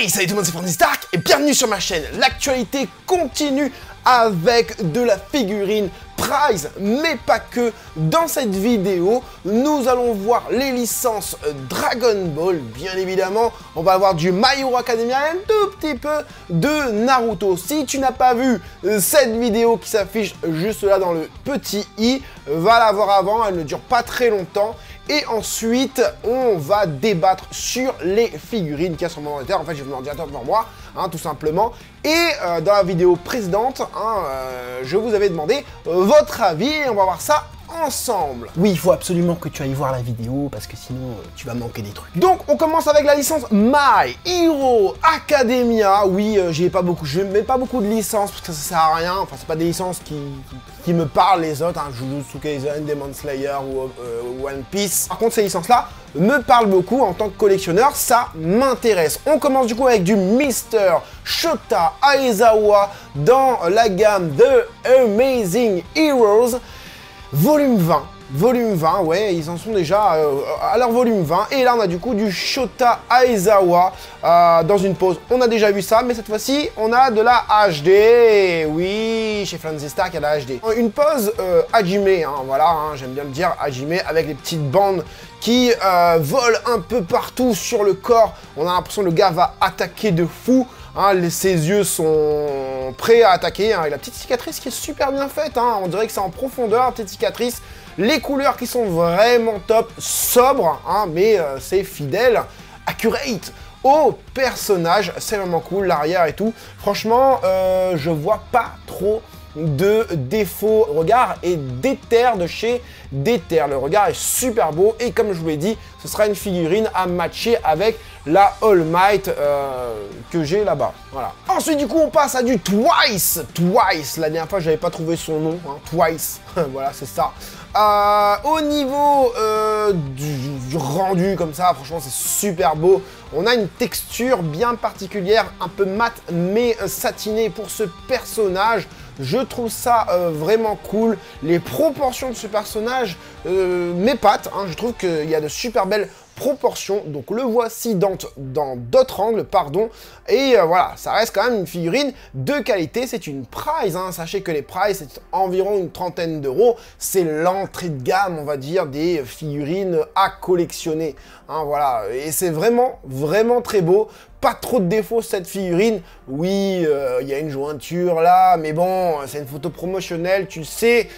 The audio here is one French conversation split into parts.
Hey, salut tout le monde, c'est Francis Stark et bienvenue sur ma chaîne. L'actualité continue avec de la figurine Prize, mais pas que. Dans cette vidéo, nous allons voir les licences Dragon Ball, bien évidemment. On va avoir du My Hero Academia et un tout petit peu de Naruto. Si tu n'as pas vu cette vidéo qui s'affiche juste là dans le petit i, va la voir avant, elle ne dure pas très longtemps. Et ensuite, on va débattre sur les figurines qu'il y a sur mon ordinateur. En fait, j'ai mon ordinateur devant moi, tout simplement. Et dans la vidéo précédente, je vous avais demandé votre avis et on va voir ça ensemble. Oui, il faut absolument que tu ailles voir la vidéo parce que sinon tu vas manquer des trucs. Donc on commence avec la licence My Hero Academia. Oui, je mets pas beaucoup de licences parce que ça sert à rien. Enfin, c'est pas des licences qui me parlent les autres, Jujutsu Kaisen, Demon Slayer ou One Piece. Par contre, ces licences-là me parlent beaucoup en tant que collectionneur, ça m'intéresse. On commence du coup avec du Mr. Shota Aizawa dans la gamme The Amazing Heroes. Volume 20, ouais, ils en sont déjà à leur volume 20. Et là, on a du coup du Shota Aizawa dans une pose. On a déjà vu ça, mais cette fois-ci, on a de la HD. Oui, chez Francis Stark, il y a de la HD. Une pose Hajime, voilà, j'aime bien le dire, Hajime, avec les petites bandes qui volent un peu partout sur le corps. On a l'impression que le gars va attaquer de fou. Ses yeux sont prêts à attaquer, et la petite cicatrice qui est super bien faite, on dirait que c'est en profondeur, petite cicatrice. Les couleurs qui sont vraiment top, sobres, mais c'est fidèle, accurate au personnage, c'est vraiment cool, l'arrière et tout. Franchement, je vois pas trop de défauts. Le regard est déter de chez Déter. Le regard est super beau et comme je vous l'ai dit, ce sera une figurine à matcher avec la All Might que j'ai là-bas. Voilà. Ensuite, du coup, on passe à du Twice. Twice, la dernière fois, j'avais pas trouvé son nom. Twice, voilà, c'est ça. Au niveau du rendu comme ça, franchement, c'est super beau. On a une texture bien particulière, un peu mat mais satinée pour ce personnage. Je trouve ça vraiment cool. Les proportions de ce personnage m'épatent. Je trouve qu'il y a de super belles proportions. Donc le voici dans d'autres angles, pardon. Et voilà, ça reste quand même une figurine de qualité. C'est une Prize. Sachez que les Prize, c'est environ une trentaine d'euros. C'est l'entrée de gamme, on va dire, des figurines à collectionner. Voilà, et c'est vraiment, vraiment très beau. Pas trop de défauts cette figurine. Oui, il y a une jointure là, mais bon, c'est une photo promotionnelle, tu le sais.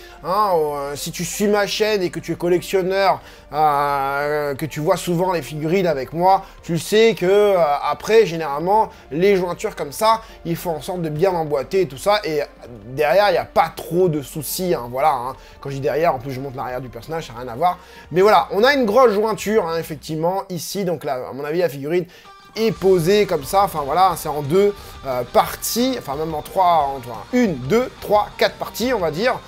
Si tu suis ma chaîne et que tu es collectionneur, que tu vois souvent les figurines avec moi, tu le sais que après, généralement, les jointures comme ça, ils font en sorte de bien emboîter et tout ça. Et derrière, il n'y a pas trop de soucis. Voilà. Quand je dis derrière, en plus, je montre l'arrière du personnage, ça n'a rien à voir. Mais voilà, on a une grosse jointure, effectivement, ici. Donc là, à mon avis, la figurine est posé comme ça, enfin voilà, c'est en deux parties, enfin même en trois, une, deux, trois, quatre parties, on va dire.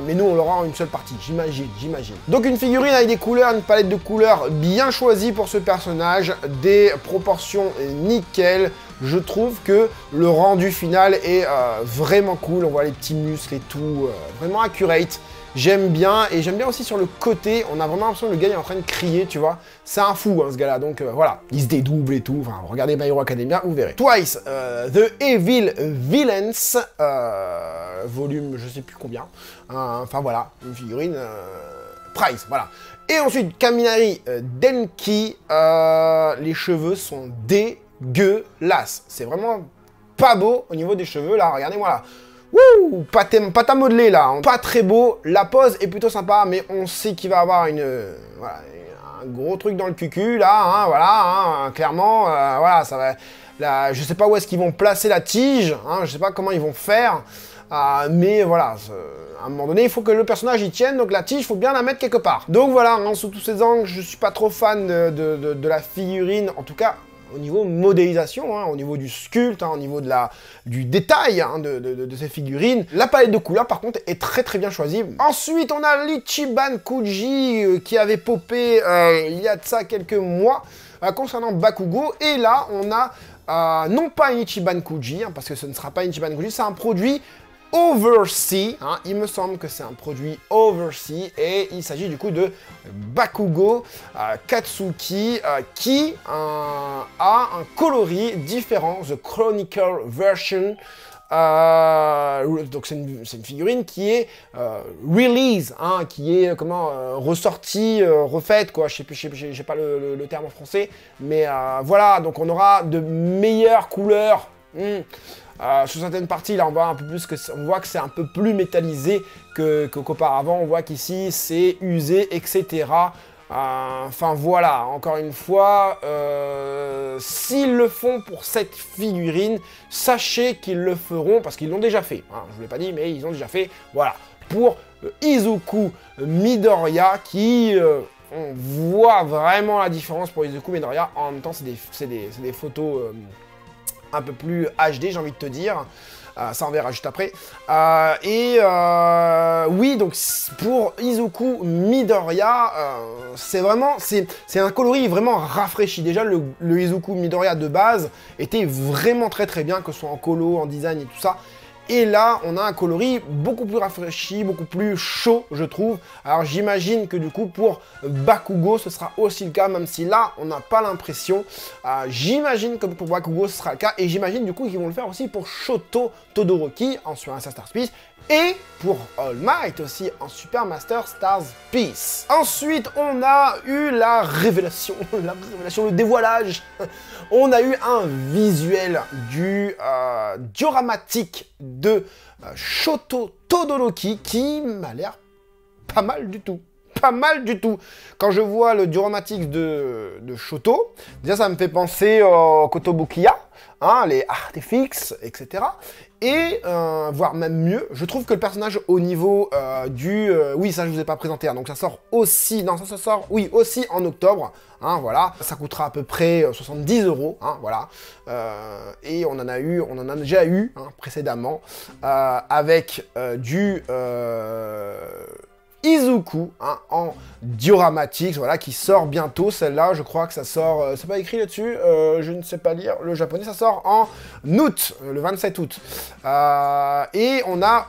Mais nous, on l'aura en une seule partie, j'imagine. Donc une figurine avec des couleurs, une palette de couleurs bien choisie pour ce personnage, des proportions nickel. Je trouve que le rendu final est vraiment cool, on voit les petits muscles et tout, vraiment accurate. J'aime bien, et j'aime bien aussi sur le côté, on a vraiment l'impression que le gars est en train de crier, tu vois. C'est un fou, ce gars-là, donc voilà. Il se dédouble et tout, enfin, regardez My Hero Academia, vous verrez. Twice, The Evil Villains, volume je sais plus combien. Enfin voilà, une figurine Prize, voilà. Et ensuite, Kaminari Denki, les cheveux sont dégueulasses. C'est vraiment pas beau au niveau des cheveux, là, regardez-moi là. Wouh, pâte à modeler là, pas très beau, la pose est plutôt sympa, mais on sait qu'il va avoir voilà, un gros truc dans le cucu là, voilà, clairement, voilà, ça va, là, je sais pas où est-ce qu'ils vont placer la tige, je sais pas comment ils vont faire, mais voilà, à un moment donné, il faut que le personnage y tienne, donc la tige, il faut bien la mettre quelque part. Donc voilà, sous tous ces angles, je suis pas trop fan de la figurine, en tout cas, au niveau modélisation, au niveau du sculpte, au niveau du détail de ces figurines. La palette de couleurs, par contre, est très très bien choisie. Ensuite, on a l'Ichiban Kuji qui avait popé il y a de ça quelques mois concernant Bakugo. Et là, on a non pas un Ichiban Kuji, parce que ce ne sera pas un Ichiban Kuji, c'est un produit Oversea, hein, il me semble que c'est un produit Oversea, et il s'agit du coup de Bakugo Katsuki qui a un coloris différent, The Chronicle Version. Donc c'est une figurine qui est release, hein, qui est ressortie, refaite, quoi. Je sais pas le terme en français, mais voilà, donc on aura de meilleures couleurs. Sur certaines parties, là, on voit un peu plus on voit que c'est un peu plus métallisé qu'auparavant. On voit qu'ici, c'est usé, etc. Enfin voilà, encore une fois, s'ils le font pour cette figurine, sachez qu'ils le feront, parce qu'ils l'ont déjà fait, hein, je vous l'ai pas dit, mais ils ont déjà fait, voilà, pour Izuku Midoriya, qui, on voit vraiment la différence pour Izuku Midoriya, en même temps c'est des photos un peu plus HD, j'ai envie de te dire. Ça on verra juste après. Oui, donc pour Izuku Midoriya, c'est un coloris vraiment rafraîchi. Déjà, le Izuku Midoriya de base était vraiment très bien, que ce soit en colo, en design et tout ça. Et là, on a un coloris beaucoup plus rafraîchi, beaucoup plus chaud, je trouve. Alors j'imagine que du coup, pour Bakugo, ce sera aussi le cas, même si là, on n'a pas l'impression. J'imagine que pour Bakugo, ce sera le cas. Et j'imagine du coup qu'ils vont le faire aussi pour Shoto Todoroki en Super Master Stars Peace. Et pour All Might aussi en Super Master Stars Peace. Ensuite, on a eu la révélation, le dévoilage. On a eu un visuel du dioramatique de Shoto Todoroki qui m'a l'air pas mal du tout. Pas mal du tout. Quand je vois le dioramatique de Shoto, déjà ça me fait penser au Kotobukiya, hein, les artefix, etc. Et, voire même mieux, je trouve que le personnage au niveau oui, ça je vous ai pas présenté, hein, donc ça sort aussi, non, ça sort, oui, aussi en octobre, hein, voilà. Ça coûtera à peu près 70 €, hein, voilà. Et on en a déjà eu, hein, précédemment, avec du Izuku, hein, en dioramatique, voilà, qui sort bientôt. Celle-là, je crois que ça sort, c'est pas écrit là-dessus, je ne sais pas lire le japonais, ça sort en août, le 27 août. Et on a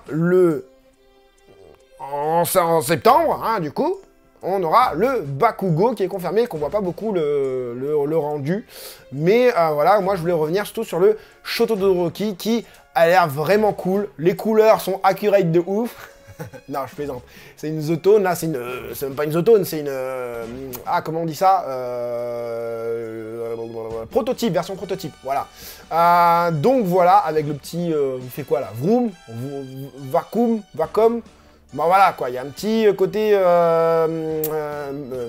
en septembre, hein, du coup, on aura le Bakugo qui est confirmé, qu'on voit pas beaucoup le rendu. Mais voilà, moi je voulais revenir surtout sur le Shoto Todoroki qui a l'air vraiment cool. Les couleurs sont accurate de ouf. Non, je plaisante. C'est une Zotone, là, c'est même pas une Zotone, c'est une... comment on dit ça, prototype, version prototype, voilà. Donc voilà, avec le petit... il fait quoi, là? Vroom, Vacom. Bon voilà, quoi, il y a un petit côté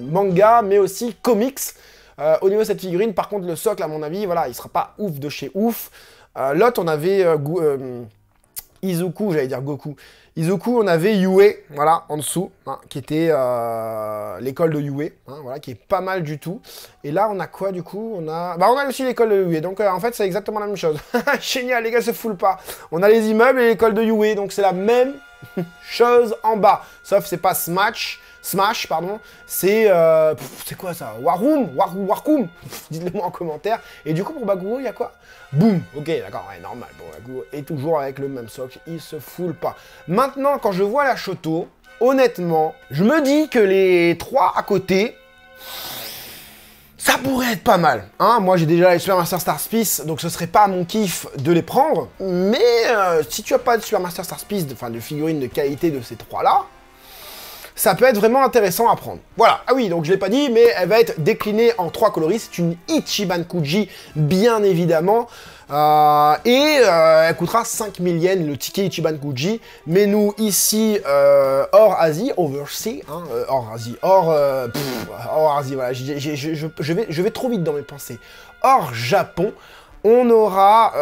manga, mais aussi comics. Au niveau de cette figurine, par contre, le socle, à mon avis, voilà, il sera pas ouf de chez ouf. L'autre, on avait Izuku, j'allais dire Goku. Izuku, on avait Yue, voilà, en dessous, hein, qui était l'école de Yue, hein, voilà, qui est pas mal du tout. Et là, on a quoi, du coup? On a aussi l'école de Yue, donc en fait, c'est exactement la même chose. Génial, les gars, se foulent pas. On a les immeubles et l'école de Yue, donc c'est la même chose en bas. Sauf c'est pas Smash, pardon, c'est quoi ça? Warkum. Dites-le moi en commentaire. Et du coup, pour Bakugo, il y a quoi? Boum. Ok, d'accord, ouais, normal. Bon, Bakugo est toujours avec le même socle, il se foule pas. Maintenant, quand je vois la Shoto, honnêtement, je me dis que les trois à côté, ça pourrait être pas mal. Hein, moi, j'ai déjà les Super Master Stars Peace, donc ce serait pas mon kiff de les prendre. Mais si tu as pas de Super Master Stars Peace, enfin de figurines de qualité de ces trois-là, ça peut être vraiment intéressant à prendre. Voilà. Ah oui, donc je l'ai pas dit, mais elle va être déclinée en 3 coloris. C'est une Ichiban Kuji, bien évidemment. Elle coûtera 5000 yens, le ticket Ichiban Kuji. Mais nous, ici, hors Asie, Oversea, hein, hors Asie, hors Asie, voilà, je vais trop vite dans mes pensées. Hors Japon, on aura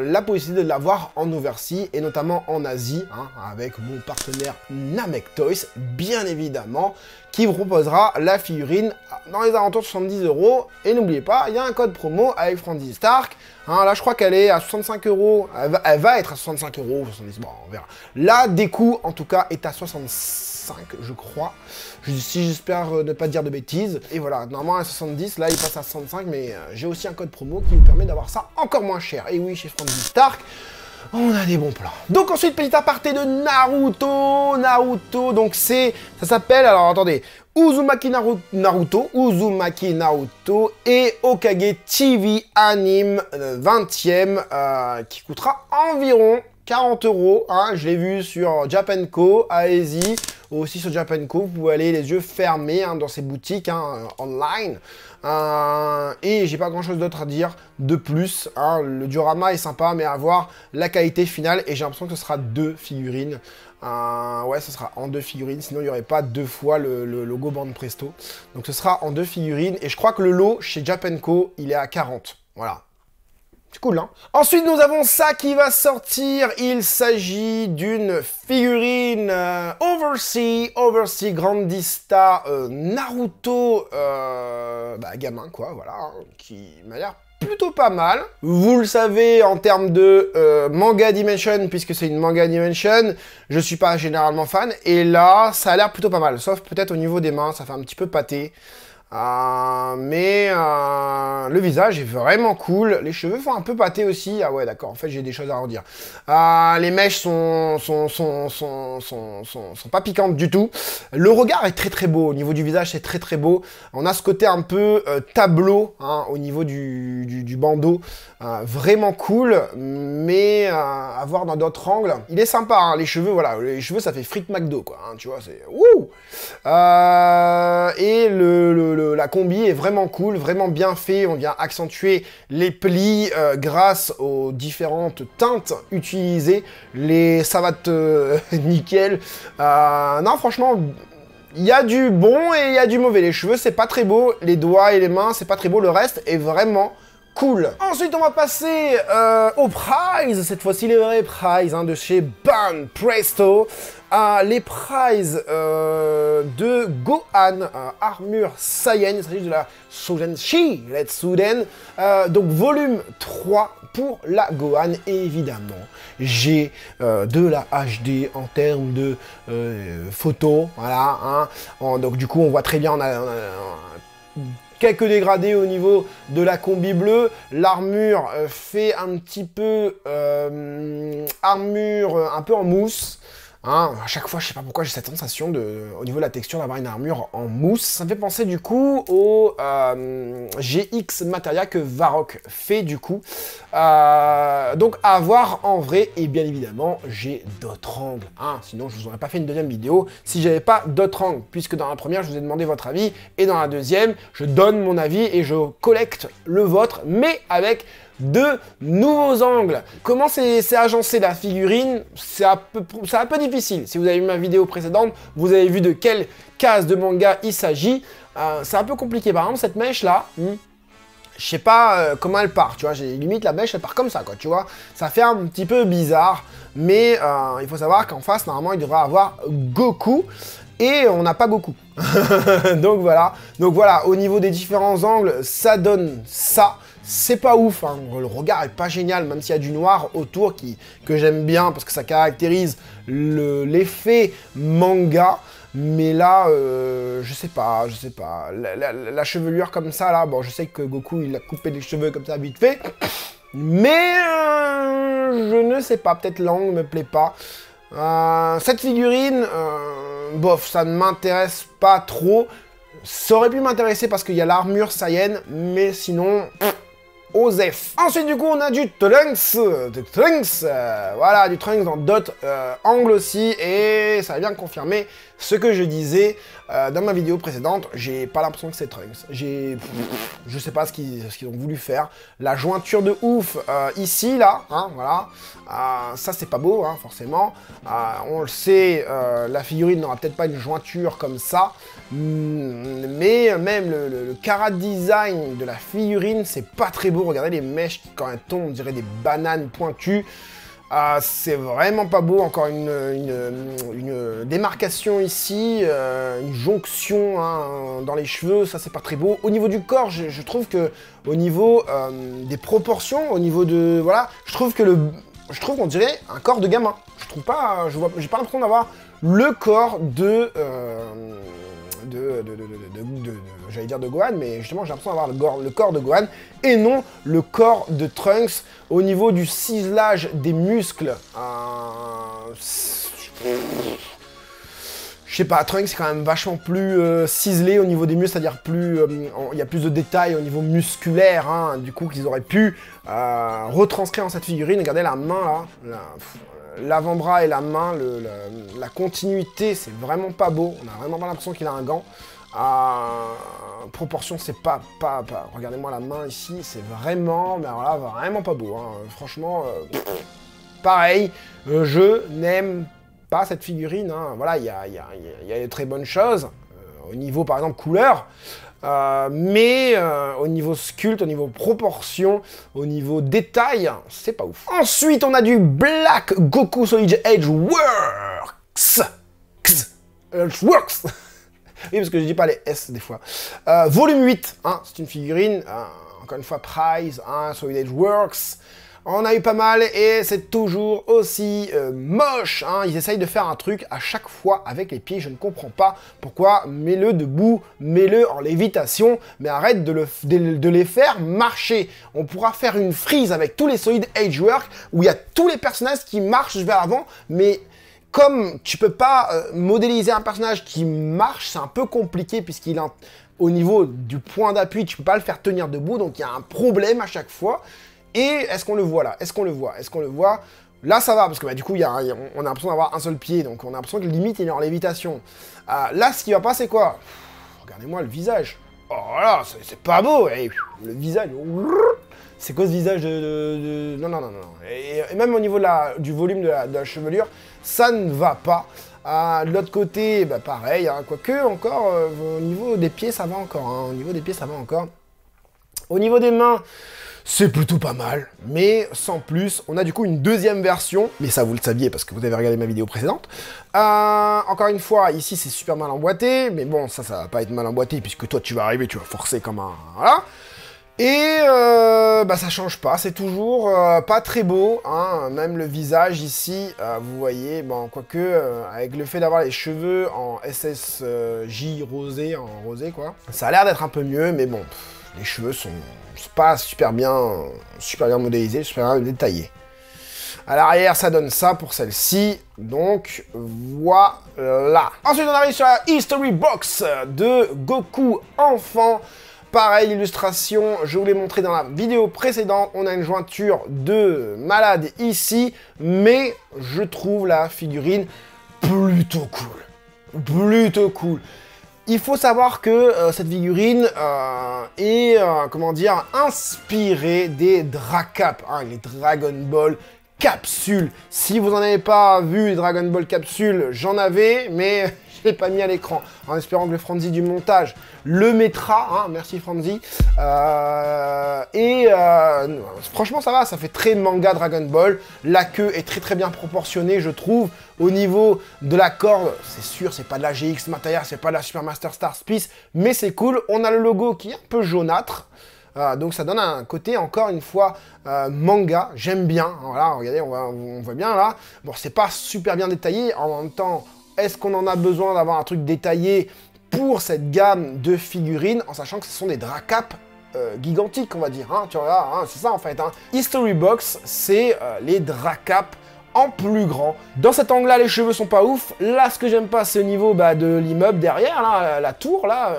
la possibilité de l'avoir en Oversea et notamment en Asie, hein, avec mon partenaire Namek Toys, bien évidemment, qui vous proposera la figurine dans les alentours de 70 €. Et n'oubliez pas, il y a un code promo avec Franzy Stark. Hein, là, je crois qu'elle est à 65 €. Elle va être à 65 €, 70, bon, on verra. La déco, en tout cas, est à 65, je crois. Si j'espère ne pas dire de bêtises. Et voilà, normalement à 70, là il passe à 65, mais j'ai aussi un code promo qui vous permet d'avoir ça encore moins cher. Et oui, chez Franzy Stark. On a des bons plans. Donc ensuite, petit aparté de Naruto. Naruto, donc ça s'appelle, alors attendez, Uzumaki Naruto et Hokage TV Anime 20e qui coûtera environ 40 €. Hein, je l'ai vu sur Japanco, allez-y. Aussi sur Japanco, vous pouvez aller les yeux fermés hein, dans ces boutiques hein, online. Et j'ai pas grand chose d'autre à dire de plus. Hein. Le diorama est sympa, mais à voir la qualité finale. Et j'ai l'impression que ce sera 2 figurines. Ouais, ce sera en 2 figurines. Sinon, il n'y aurait pas 2 fois le logo Bande Presto. Donc, ce sera en 2 figurines. Et je crois que le lot chez Japanco, il est à 40. Voilà. C'est cool, hein. Ensuite, nous avons ça qui va sortir. Il s'agit d'une figurine Oversea Grandista Naruto gamin, quoi, voilà, hein, qui m'a l'air plutôt pas mal. Vous le savez, en termes de manga dimension, puisque c'est une manga dimension, je suis pas généralement fan. Et là, ça a l'air plutôt pas mal, sauf peut-être au niveau des mains, ça fait un petit peu pâté. Mais le visage est vraiment cool. Les cheveux font un peu pâté aussi. Ah ouais, d'accord. En fait, j'ai des choses à redire. Les mèches sont pas piquantes du tout. Le regard est très très beau. Au niveau du visage, c'est très très beau. On a ce côté un peu tableau hein, au niveau du bandeau. Vraiment cool. Mais à voir dans d'autres angles. Il est sympa. Hein, les cheveux, voilà. Les cheveux, ça fait frites McDo, quoi. Hein, tu vois, c'est ouh. Et la combi est vraiment cool, vraiment bien fait. On vient accentuer les plis grâce aux différentes teintes utilisées. Les savates nickel. Non, franchement, il y a du bon et il y a du mauvais. Les cheveux, c'est pas très beau. Les doigts et les mains, c'est pas très beau. Le reste est vraiment cool. Ensuite, on va passer aux prizes. Cette fois-ci, les vrais prizes hein, de chez Bande Presto. Les prizes de Gohan, armure Saiyan, il s'agit de la Soudenshi Retsuden, donc volume 3 pour la Gohan, et évidemment, j'ai de la HD en termes de photos, voilà, hein. Donc du coup, on voit très bien, on a quelques dégradés au niveau de la combi bleue. L'armure fait un petit peu armure un peu en mousse. Hein, à chaque fois, je sais pas pourquoi j'ai cette sensation au niveau de la texture d'avoir une armure en mousse. Ça me fait penser du coup au GX Materia que Varrock fait du coup. Donc à voir en vrai, et bien évidemment, j'ai d'autres angles. Hein, sinon, je vous aurais pas fait une deuxième vidéo si j'avais pas d'autres angles. Puisque dans la première, je vous ai demandé votre avis, et dans la deuxième, je donne mon avis et je collecte le vôtre, mais avec de nouveaux angles. Comment c'est agencé la figurine, c'est un peu difficile. Si vous avez vu ma vidéo précédente, vous avez vu de quelle case de manga il s'agit. C'est un peu compliqué. Par exemple, cette mèche là, je sais pas comment elle part, tu vois. Limite la mèche elle part comme ça, quoi, tu vois. Ça fait un petit peu bizarre, mais il faut savoir qu'en face, normalement, il devrait avoir Goku. Et on n'a pas Goku. Donc voilà, au niveau des différents angles, ça donne ça. C'est pas ouf, hein. Le regard est pas génial, même s'il y a du noir autour que j'aime bien, parce que ça caractérise l'effet manga. Mais là, je sais pas. La chevelure comme ça, là, bon, je sais que Goku, il a coupé des cheveux comme ça vite fait. Mais je ne sais pas, peut-être l'angle me plaît pas. Cette figurine, bof, ça ne m'intéresse pas trop. Ça aurait pu m'intéresser parce qu'il y a l'armure Saiyan, mais sinon, Osef. Ensuite, du coup, on a du Trunks, voilà, du Trunks dans d'autres angles aussi, et ça vient confirmer ce que je disais dans ma vidéo précédente. J'ai pas l'impression que c'est Trunks. Je sais pas ce qu'ils ont voulu faire. La jointure de ouf ici, là, hein, voilà. Ça, c'est pas beau, hein, forcément. On le sait, la figurine n'aura peut-être pas une jointure comme ça, mais même le chara design de la figurine, c'est pas très beau. Regardez les mèches qui, quand elles tombent, on dirait des bananes pointues. C'est vraiment pas beau. Encore une démarcation ici, une jonction hein, dans les cheveux, ça c'est pas très beau. Au niveau du corps, je trouve que au niveau des proportions, au niveau de voilà, je trouve qu'on dirait un corps de gamin. Je trouve pas, j'ai pas l'impression d'avoir le corps j'allais dire de Gohan, mais justement j'ai l'impression d'avoir le corps de Gohan et non le corps de Trunks au niveau du ciselage des muscles. Je sais pas, Trunks c'est quand même vachement plus ciselé au niveau des muscles, c'est-à-dire plus, il y a plus de détails au niveau musculaire, hein, du coup qu'ils auraient pu retranscrire dans cette figurine. Regardez la main là, l'avant-bras et la main, la continuité, c'est vraiment pas beau. On a vraiment pas l'impression qu'il a un gant. Proportion, c'est pas. Regardez-moi la main ici, c'est vraiment, mais alors là, vraiment pas beau. Hein. Franchement, pareil, je n'aime pas cette figurine. Hein. Voilà, il y a de très bonnes choses au niveau, par exemple, couleur. Mais au niveau sculpte, au niveau proportion, au niveau détail, c'est pas ouf. Ensuite, on a du Black Goku Solid Edge Works. Works. Oui, parce que je dis pas les S des fois. Volume 8, hein, c'est une figurine, encore une fois, Prize, hein, Solid Edge Works. On a eu pas mal et c'est toujours aussi moche. Hein. Ils essayent de faire un truc à chaque fois avec les pieds. Je ne comprends pas pourquoi. Mets-le debout, mets-le en lévitation, mais arrête de les faire marcher. On pourra faire une frise avec tous les Solid Edgework où il y a tous les personnages qui marchent vers l'avant, mais comme tu peux pas modéliser un personnage qui marche, c'est un peu compliqué puisqu'il est au niveau du point d'appui, tu peux pas le faire tenir debout, donc il y a un problème à chaque fois. Et est-ce qu'on le voit là? Est-ce qu'on le voit? Est-ce qu'on le voit? Là, ça va, parce que bah, du coup, on a l'impression d'avoir un seul pied, donc on a l'impression que limite, il est en lévitation. Là, ce qui va pas, c'est quoi? Regardez-moi le visage. Oh là, c'est pas beau. Et le visage... C'est quoi ce visage de... Non. Et même au niveau du volume de la chevelure, ça ne va pas. De l'autre côté, bah, pareil, hein, quoique encore, au niveau des pieds, ça va encore. Hein, au niveau des pieds, ça va encore. Au niveau des mains... C'est plutôt pas mal, mais sans plus. On a du coup une deuxième version, mais ça vous le saviez parce que vous avez regardé ma vidéo précédente. Encore une fois, ici c'est super mal emboîté, mais bon, ça va pas être mal emboîté puisque toi tu vas arriver, tu vas forcer comme un... Voilà. Et bah ça change pas, c'est toujours pas très beau, hein. Même le visage ici, vous voyez, bon, quoique avec le fait d'avoir les cheveux en SSJ rosé, en rosé quoi, ça a l'air d'être un peu mieux, mais bon, les cheveux sont pas super bien modélisés, super bien détaillés. À l'arrière, ça donne ça pour celle-ci, donc voilà. Ensuite, on arrive sur la History Box de Goku enfant. Pareil, l'illustration, je vous l'ai montré dans la vidéo précédente, on a une jointure de malade ici, mais je trouve la figurine plutôt cool. Plutôt cool. Il faut savoir que cette figurine est, comment dire, inspirée des Dracap, hein, les Dragon Ball Capsules. Si vous n'en avez pas vu les Dragon Ball Capsules, j'en avais, mais je l'ai pas mis à l'écran, en espérant que le Franzi du montage le mettra, hein, merci Franzi. Franchement ça va, ça fait très manga Dragon Ball, la queue est très bien proportionnée je trouve, au niveau de la corde, c'est sûr c'est pas de la GX Mataya, c'est pas de la Super Master Star Piece, mais c'est cool, on a le logo qui est un peu jaunâtre, donc ça donne un côté encore une fois manga, j'aime bien, voilà, regardez, on voit bien là, bon c'est pas super bien détaillé, en même temps, est-ce qu'on en a besoin d'avoir un truc détaillé pour cette gamme de figurines, en sachant que ce sont des Dracap gigantiques, on va dire, hein, tu vois, hein, c'est ça en fait. Hein. History Box, c'est les Dracap en plus grand. Dans cet angle-là, les cheveux sont pas ouf. Là, ce que j'aime pas, c'est au niveau de l'immeuble derrière, là, la tour, là,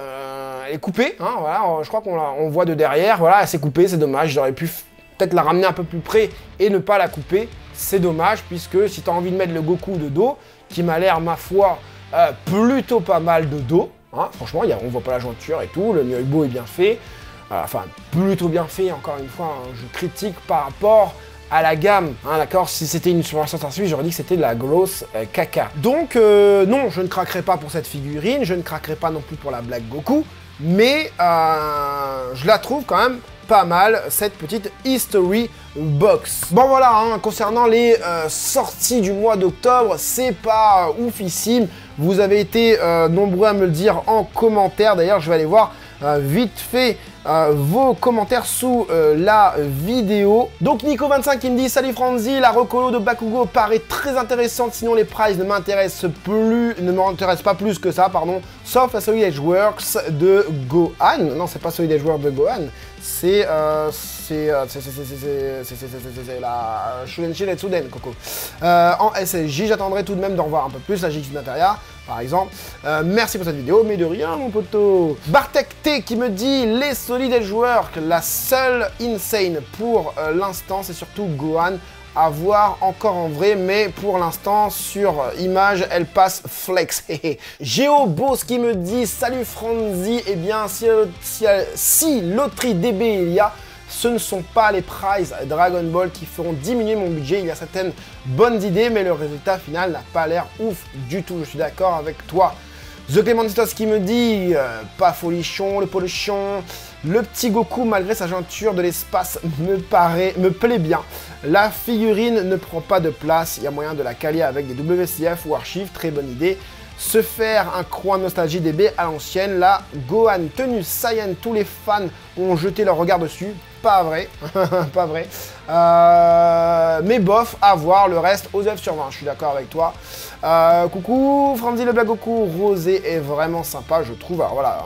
elle est coupée, hein, voilà, je crois qu'on voit de derrière, voilà, elle s'est coupée, c'est dommage, j'aurais pu peut-être la ramener un peu plus près et ne pas la couper, c'est dommage, puisque si tu as envie de mettre le Goku de dos, qui m'a l'air, ma foi, plutôt pas mal de dos. Hein, franchement, on voit pas la jointure et tout, le Myoibo est bien fait. Enfin, plutôt bien fait, encore une fois, hein, je critique par rapport à la gamme. Hein, d'accord, si c'était une Super Star Suisse, j'aurais dit que c'était de la grosse caca. Donc, non, je ne craquerai pas pour cette figurine, je ne craquerai pas non plus pour la Black Goku, mais je la trouve quand même pas mal, cette petite History Box. Bon voilà, hein, concernant les sorties du mois d'octobre, c'est pas oufissime. Vous avez été nombreux à me le dire en commentaire. D'ailleurs, je vais aller voir vite fait vos commentaires sous la vidéo. Donc Nico25 qui me dit: salut Franzi, la recolo de Bakugo paraît très intéressante, sinon les prices ne m'intéressent pas plus que ça, pardon, sauf la Solid Edgeworks de Gohan. Non, c'est pas Solid Edgeworks de Gohan, c'est la Shudenshi Retsuden, Coco. En SSJ, j'attendrai tout de même d'en voir un peu plus, la GX Materia, par exemple. Merci pour cette vidéo, mais de rien, mon poteau. Bartek T qui me dit: les Solid Edgeworks, la seule insane pour l'instant, c'est surtout Gohan. À voir encore en vrai, mais pour l'instant sur image elle passe flex. Géobos qui me dit: salut Franzi, eh bien si loterie DB il y a, ce ne sont pas les prizes Dragon Ball qui feront diminuer mon budget. Il y a certaines bonnes idées, mais le résultat final n'a pas l'air ouf du tout. Je suis d'accord avec toi. The Clémentitos qui me dit: pas folichon, le polichon. Le petit Goku, malgré sa jointure de l'espace, me plaît bien. La figurine ne prend pas de place. Il y a moyen de la caler avec des WCF ou archives. Très bonne idée. Se faire un coin nostalgie DB à l'ancienne. La Gohan tenue Saiyan, tous les fans ont jeté leur regard dessus. Pas vrai, pas vrai. Mais bof, à voir, le reste aux 9 sur 20, je suis d'accord avec toi. Coucou, Franzi le Black Goku, Rosé est vraiment sympa, je trouve. Alors voilà,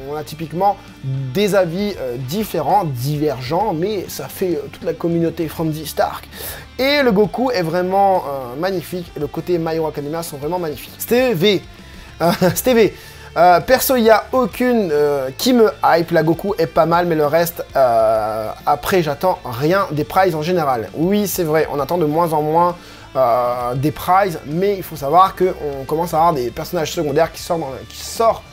on a typiquement des avis différents, divergents, mais ça fait toute la communauté Franzi Stark. Et le Goku est vraiment magnifique, et le côté My Hero Academia sont vraiment magnifiques. Stevie, perso, il n'y a aucune qui me hype. La Goku est pas mal, mais le reste, après, j'attends rien des prizes en général. Oui, c'est vrai, on attend de moins en moins des prizes, mais il faut savoir qu'on commence à avoir des personnages secondaires qui sortent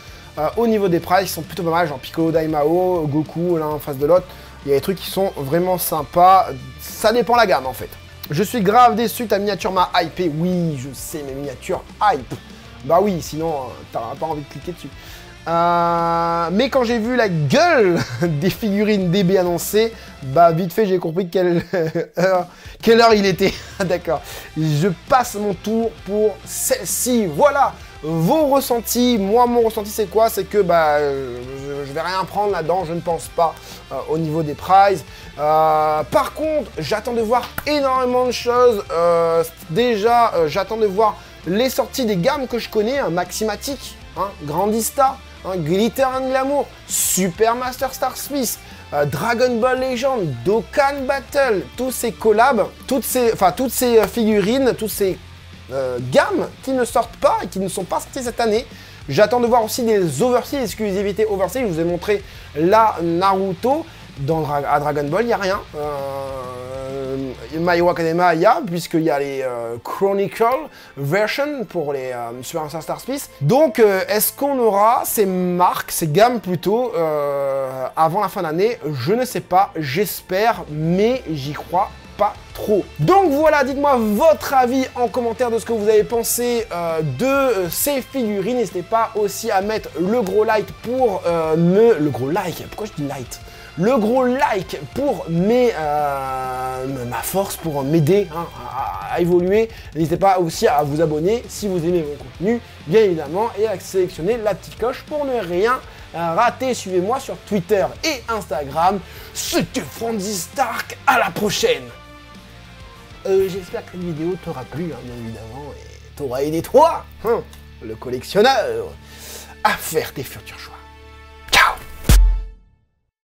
au niveau des prizes, qui sont plutôt pas mal, genre Piccolo, Daimao, Goku, l'un en face de l'autre. Il y a des trucs qui sont vraiment sympas. Ça dépend la gamme, en fait. Je suis grave déçu, ta miniature m'a hypé. Oui, je sais, mes miniatures hype. Bah oui, sinon, t'auras pas envie de cliquer dessus. Mais quand j'ai vu la gueule des figurines DB annoncées, bah vite fait, j'ai compris quelle heure il était. D'accord. Je passe mon tour pour celle-ci. Voilà vos ressentis. Moi, mon ressenti, c'est quoi? C'est que bah, je vais rien prendre là-dedans, je ne pense pas au niveau des prizes. Par contre, j'attends de voir énormément de choses. Déjà, j'attends de voir les sorties des gammes que je connais, hein, Maximatic, hein, Grandista, hein, Glitter and Glamour, Super Master Star Smith, Dragon Ball Legend, Dokkan Battle, tous ces collabs, toutes ces figurines, toutes ces gammes qui ne sortent pas et qui ne sont pas sorties cette année. J'attends de voir aussi des overseas, exclusivités overseas. Je vous ai montré la Naruto. À Dragon Ball, il n'y a rien. My Hero Academia, il y a, puisqu'il y a les Chronicle version pour les Super Master Star Smith. Donc, est-ce qu'on aura ces marques, ces gammes plutôt, avant la fin d'année? Je ne sais pas, j'espère, mais j'y crois pas trop. Donc voilà, dites-moi votre avis en commentaire de ce que vous avez pensé de ces figurines. N'hésitez pas aussi à mettre le gros like pour le gros like, pourquoi je dis light? Le gros like pour ma force, pour m'aider hein, à évoluer. N'hésitez pas aussi à vous abonner si vous aimez mon contenu, bien évidemment, et à sélectionner la petite cloche pour ne rien rater. Suivez-moi sur Twitter et Instagram. C'était Franzi Stark, à la prochaine. J'espère que cette vidéo t'aura plu, hein, bien évidemment, et t'aura aidé toi, hein, le collectionneur, à faire tes futurs choix.